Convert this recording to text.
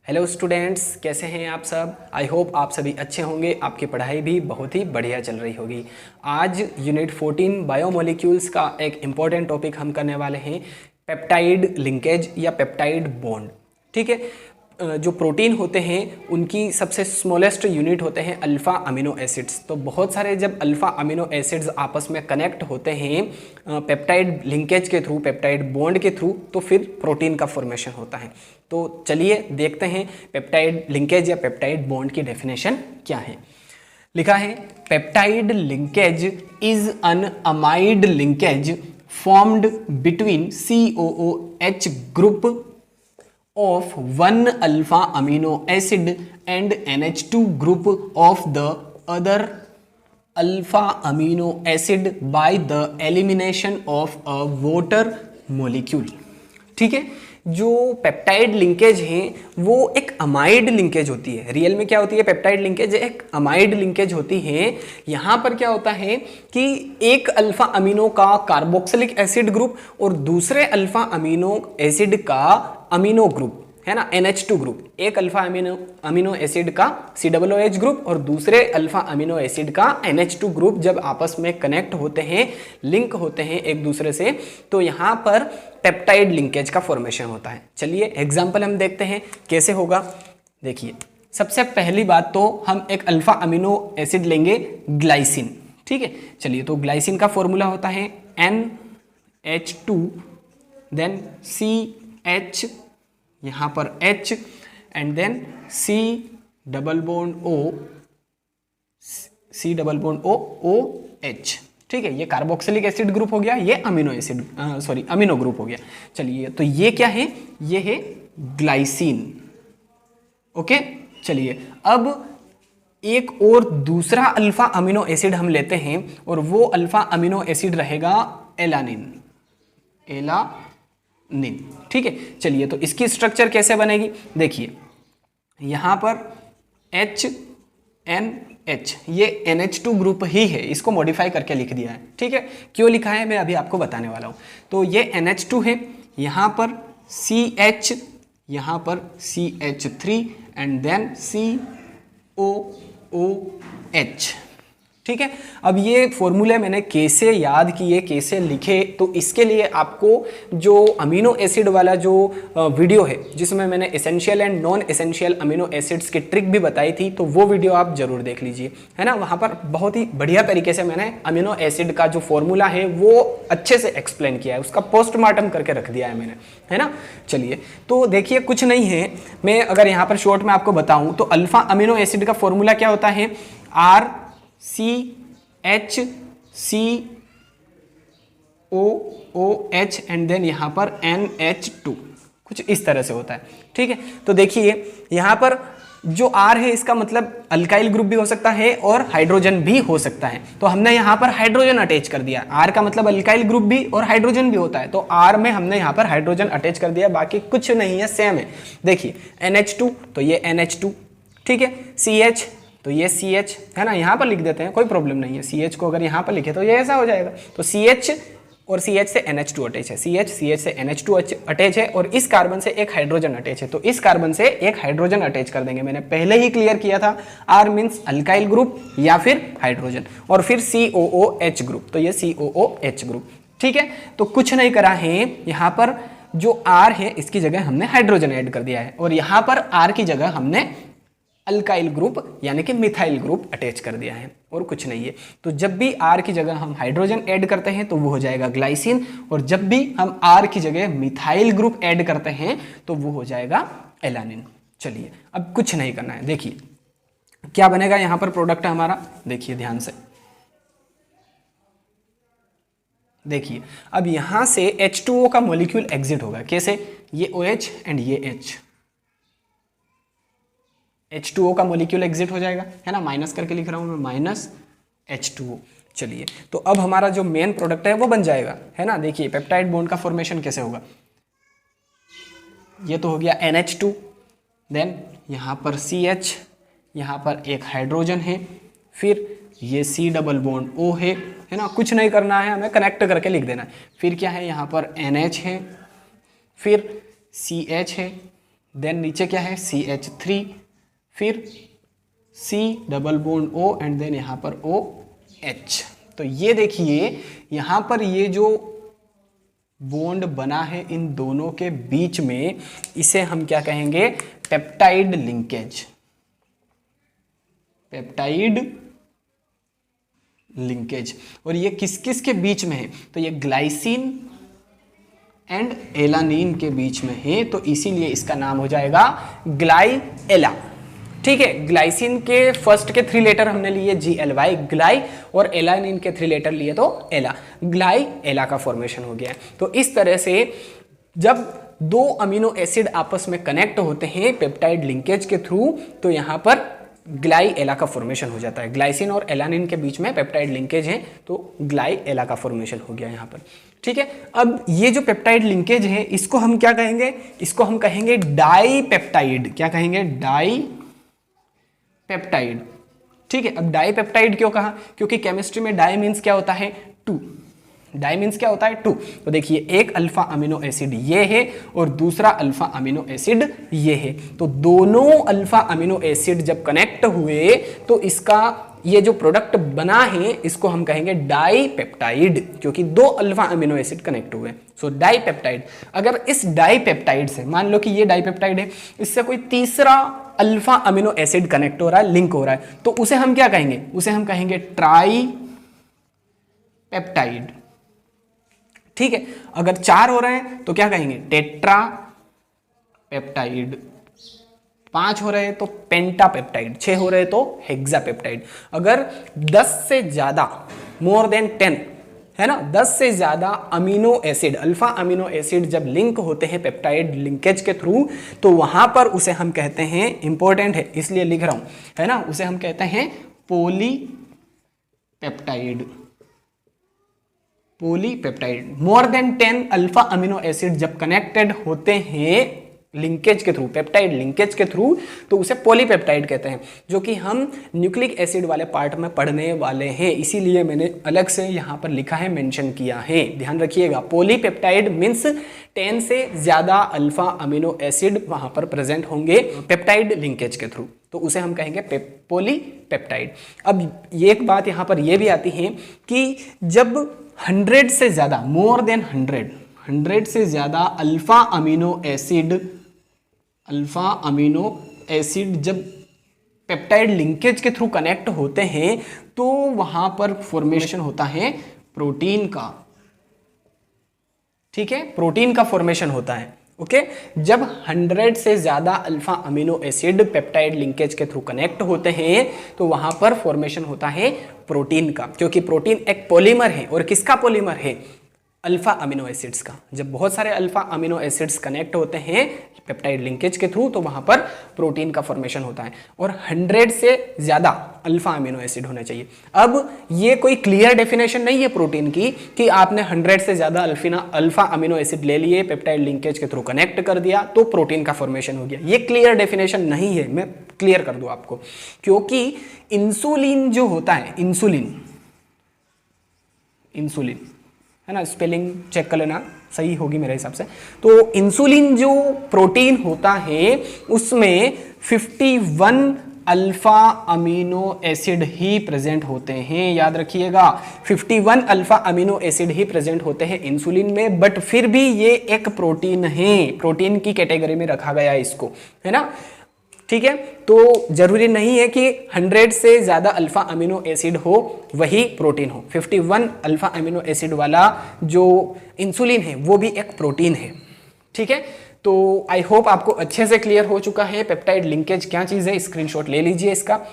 Hello students, कैसे हैं आप सब। आई होप आप सभी अच्छे होंगे, आपकी पढ़ाई भी बहुत ही बढ़िया चल रही होगी। आज यूनिट 14 बायोमोलिक्यूल्स का एक इम्पॉर्टेंट टॉपिक हम करने वाले हैं, पेप्टाइड लिंकेज या पेप्टाइड बॉन्ड। ठीक है, जो प्रोटीन होते हैं उनकी सबसे स्मॉलेस्ट यूनिट होते हैं अल्फ़ा अमीनो एसिड्स। तो बहुत सारे जब अल्फ़ा अमीनो एसिड्स आपस में कनेक्ट होते हैं पेप्टाइड लिंकेज के थ्रू, पेप्टाइड बॉन्ड के थ्रू, तो फिर प्रोटीन का फॉर्मेशन होता है। तो चलिए देखते हैं पेप्टाइड लिंकेज या पेप्टाइड बॉन्ड की डेफिनेशन क्या है। लिखा है, peptide linkage is an amide linkage formed between COOH group of one alpha amino acid and NH2 group of the other alpha amino acid by the elimination of a water molecule। ठीक है, जो peptide linkage है वो एक amide linkage होती है। Real में क्या होती है पेप्टाइड लिंकेज? एक अमाइड लिंकेज होती है। यहाँ पर क्या होता है कि एक अल्फा अमीनो का कार्बोक्सिलिक एसिड ग्रुप और दूसरे अल्फा अमीनो एसिड का अमीनो ग्रुप है ना, NH2 ग्रुप। एक अल्फा अमीनो एसिड का COOH ग्रुप और दूसरे अल्फा अमीनो एसिड का NH2 ग्रुप जब आपस में कनेक्ट होते हैं, लिंक होते हैं एक दूसरे से, तो यहाँ पर पेप्टाइड लिंकेज का फॉर्मेशन होता है। चलिए एग्जाम्पल हम देखते हैं कैसे होगा। देखिए, सबसे पहली बात तो हम एक अल्फा अमीनो एसिड लेंगे ग्लाइसिन। ठीक है, चलिए, तो ग्लाइसिन का फॉर्मूला होता है NH2 देन CH, यहाँ पर H and then C double bond OH। ठीक है, ये कार्बोक्सिलिक एसिड ग्रुप हो गया, ये अमीनो ग्रुप हो गया। चलिए, तो ये क्या है? ये है ग्लाइसिन। ओके, चलिए, अब एक और दूसरा अल्फा अमीनो एसिड हम लेते हैं और वो अल्फा अमीनो एसिड रहेगा एलानिन। ठीक है, चलिए, तो इसकी स्ट्रक्चर कैसे बनेगी? देखिए, यहां पर HNH, ये NH2 ग्रुप ही है, इसको मॉडिफाई करके लिख दिया है। ठीक है, क्यों लिखा है मैं अभी आपको बताने वाला हूं। तो ये NH2 है, यहां पर CH, यहां पर CH3 एंड देन COOH। ठीक है, अब ये फॉर्मूले मैंने कैसे याद किए, कैसे लिखे, तो इसके लिए आपको जो अमीनो एसिड वाला जो वीडियो है जिसमें मैंने essential and non essential amino acids की ट्रिक भी बताई थी, तो वो वीडियो आप जरूर देख लीजिए, है ना। वहाँ पर बहुत ही बढ़िया तरीके से मैंने अमीनो एसिड का जो फॉर्मूला है वो अच्छे से एक्सप्लेन किया है, उसका पोस्टमार्टम करके रख दिया है मैंने, है ना। चलिए, तो देखिए, कुछ नहीं है, मैं अगर यहाँ पर शॉर्ट में आपको बताऊँ तो अल्फा अमीनो एसिड का फॉर्मूला क्या होता है? RCH COOH एंड देन यहां पर NH2, कुछ इस तरह से होता है। ठीक है, तो देखिए यहां पर जो R है इसका मतलब अल्काइल ग्रुप भी हो सकता है और हाइड्रोजन भी हो सकता है, तो हमने यहां पर हाइड्रोजन अटैच कर दिया। R का मतलब अल्काइल ग्रुप भी और हाइड्रोजन भी होता है, तो R में हमने यहां पर हाइड्रोजन अटैच कर दिया, बाकी कुछ नहीं है, सेम है। देखिए, NH2 तो ये NH2, ठीक है, CH तो ये CH है ना, यहाँ पर लिख देते हैं, कोई प्रॉब्लम नहीं है। CH को अगर यहाँ पर लिखे तो ये ऐसा हो जाएगा। तो CH और CH से NH2 अटैच है, CH से NH2 अटैच है और इस कार्बन से एक हाइड्रोजन अटैच है, तो इस कार्बन से एक हाइड्रोजन अटैच कर देंगे। मैंने पहले ही क्लियर किया था, R मीन्स अल्काइल ग्रुप या फिर हाइड्रोजन, और फिर COOH ग्रुप, तो ये COOH ग्रुप। ठीक है, तो कुछ नहीं करा है, यहाँ पर जो R है इसकी जगह हमने हाइड्रोजन ऐड कर दिया है और यहाँ पर R की जगह हमने अल्काइल ग्रुप यानी कि मिथाइल ग्रुप अटैच कर दिया है, और कुछ नहीं है। तो जब भी R की जगह हम हाइड्रोजन ऐड करते हैं तो वो हो जाएगा ग्लाइसिन, और जब भी हम R की जगह मिथाइल ग्रुप ऐड करते हैं तो वो हो जाएगा एलानिन। चलिए, अब कुछ नहीं करना है। देखिए क्या बनेगा यहाँ पर प्रोडक्ट हमारा, देखिए ध्यान से। देखिए, अब यहां से H2O का मॉलिक्यूल एग्जिट होगा। कैसे? ये OH एंड ये H2O का मॉलिक्यूल एग्जिट हो जाएगा, है ना, माइनस करके लिख रहा हूं मैं, माइनस H2O। चलिए, तो अब हमारा जो मेन प्रोडक्ट है वो बन जाएगा, है ना। देखिए पेप्टाइड बॉन्ड का फॉर्मेशन कैसे होगा। ये तो हो गया NH2, देन यहाँ पर CH, यहाँ पर एक हाइड्रोजन है, फिर ये C डबल बॉन्ड O है ना। कुछ नहीं करना है, हमें कनेक्ट करके लिख देना है। फिर क्या है, यहाँ पर NH है, फिर CH है, देन नीचे क्या है CH3, फिर C double bond O and then यहाँ पर OH। तो ये देखिए यहाँ पर ये जो बॉन्ड बना है इन दोनों के बीच में, इसे हम क्या कहेंगे, पेप्टाइड लिंकेज। Peptide linkage. और ये किस किस के बीच में है, तो ये ग्लाइसिन एंड एलानिन के बीच में है, तो इसीलिए इसका नाम हो जाएगा ग्लाइएला। ठीक है, ग्लाइसिन के फर्स्ट के 3 लेटर हमने लिए GLY ग्लाई, और एलानिन के 3 लेटर लिए तो एला, ग्लाइएला का फॉर्मेशन हो गया। तो इस तरह से जब 2 अमीनो एसिड आपस में कनेक्ट होते हैं पेप्टाइड लिंकेज के थ्रू, तो यहाँ पर ग्लाइएला का फॉर्मेशन हो जाता है। ग्लाइसिन और एलानिन के बीच में पेप्टाइड लिंकेज है, तो ग्लाइएला का फॉर्मेशन हो गया यहाँ पर। ठीक है, अब ये जो पेप्टाइड लिंकेज है इसको हम क्या कहेंगे, इसको हम कहेंगे डाईपेप्टाइड। क्या कहेंगे, डाईपेप्टाइड। ठीक है, अब डाईपेप्टाइड क्यों कहा, क्योंकि केमिस्ट्री में डाई मीन्स क्या होता है, 2। डाई मीन्स क्या होता है, 2। तो देखिए एक अल्फा अमीनो एसिड ये है और दूसरा अल्फा अमीनो एसिड ये है, तो दोनों अल्फा अमीनो एसिड जब कनेक्ट हुए तो इसका ये जो प्रोडक्ट बना है इसको हम कहेंगे डाईपेप्टाइड, क्योंकि 2 अल्फा अमीनो एसिड कनेक्ट हुए। सो डाईपेप्टाइड। अगर इस डाईपेप्टाइड से, मान लो कि ये डाईपेप्टाइड है, इससे कोई तीसरा अल्फा अमीनो एसिड कनेक्ट हो रहा है, लिंक हो रहा है, तो उसे हम क्या कहेंगे, उसे हम कहेंगे ट्राईपेप्टाइड। ठीक है, अगर 4 हो रहे हैं तो क्या कहेंगे, टेट्रा पेप्टाइड। 5 हो रहे हैं तो पेंटापेप्टाइड। 6 हो रहे हैं तो हेक्सापेप्टाइड। अगर 10 से ज्यादा, मोर देन 10 है ना, 10 से ज्यादा amino acid, alpha amino acid जब लिंक होते हैं पेप्टाइड लिंकेज के थ्रू, तो वहां पर उसे हम कहते हैं, इंपॉर्टेंट है इसलिए लिख रहा हूं, है ना, उसे हम कहते हैं polypeptide. Polypeptide. More than 10 alpha amino acid जब कनेक्टेड होते हैं लिंकेज के थ्रू, पेप्टाइड लिंकेज के थ्रू, तो उसे पॉलीपेप्टाइड कहते हैं, जो कि हम न्यूक्लिक एसिड वाले पार्ट में पढ़ने वाले हैं, इसीलिए मैंने अलग से यहाँ पर लिखा है, मेंशन किया है, ध्यान रखिएगा। पॉलीपेप्टाइड मीन्स 10 से ज्यादा अल्फा अमीनो एसिड वहां पर प्रेजेंट होंगे पेप्टाइड लिंकेज के थ्रू, तो उसे हम कहेंगे पॉलीपेप्टाइड। अब ये एक बात यहाँ पर यह भी आती है कि जब 100 से ज्यादा, मोर देन 100 से ज्यादा अल्फा अमीनो एसिड जब पेप्टाइड लिंकेज के थ्रू कनेक्ट होते हैं, तो वहां पर फॉर्मेशन होता है प्रोटीन का। ठीक है, प्रोटीन का फॉर्मेशन होता है। ओके, जब 100 से ज्यादा alpha amino acid peptide linkage के थ्रू कनेक्ट होते हैं, तो वहां पर फॉर्मेशन होता है प्रोटीन का, क्योंकि प्रोटीन एक पॉलीमर है। और किसका पॉलीमर है, अल्फा अमीनो एसिड्स का। जब बहुत सारे अल्फा अमीनो एसिड्स कनेक्ट होते हैं पेप्टाइड लिंकेज के थ्रू, तो वहां पर प्रोटीन का फॉर्मेशन होता है, और 100 से ज्यादा अल्फा अमीनो एसिड होने चाहिए। अब ये कोई क्लियर डेफिनेशन नहीं है प्रोटीन की कि आपने 100 से ज्यादा अल्फा अमीनो एसिड ले लिए, पेप्टाइड लिंकेज के थ्रू कनेक्ट कर दिया, तो प्रोटीन का फॉर्मेशन हो गया। ये क्लियर डेफिनेशन नहीं है, मैं क्लियर कर दूं आपको, क्योंकि इंसुलिन जो होता है, इंसुलिन है ना, स्पेलिंग चेक कर लेना, सही होगी मेरे हिसाब से। तो इंसुलिन जो प्रोटीन होता है उसमें 51 अल्फा अमीनो एसिड ही प्रेजेंट होते हैं, याद रखिएगा 51 अल्फा अमीनो एसिड ही प्रेजेंट होते हैं इंसुलिन में। बट फिर भी ये एक प्रोटीन है, प्रोटीन की कैटेगरी में रखा गया है इसको, है ना। ठीक है, तो जरूरी नहीं है कि 100 से ज्यादा अल्फा अमीनो एसिड हो वही प्रोटीन हो। 51 अल्फा अमीनो एसिड वाला जो इंसुलिन है वो भी एक प्रोटीन है। ठीक है, तो आई होप आपको अच्छे से क्लियर हो चुका है पेप्टाइड लिंकेज क्या चीज है। स्क्रीनशॉट ले लीजिए इसका।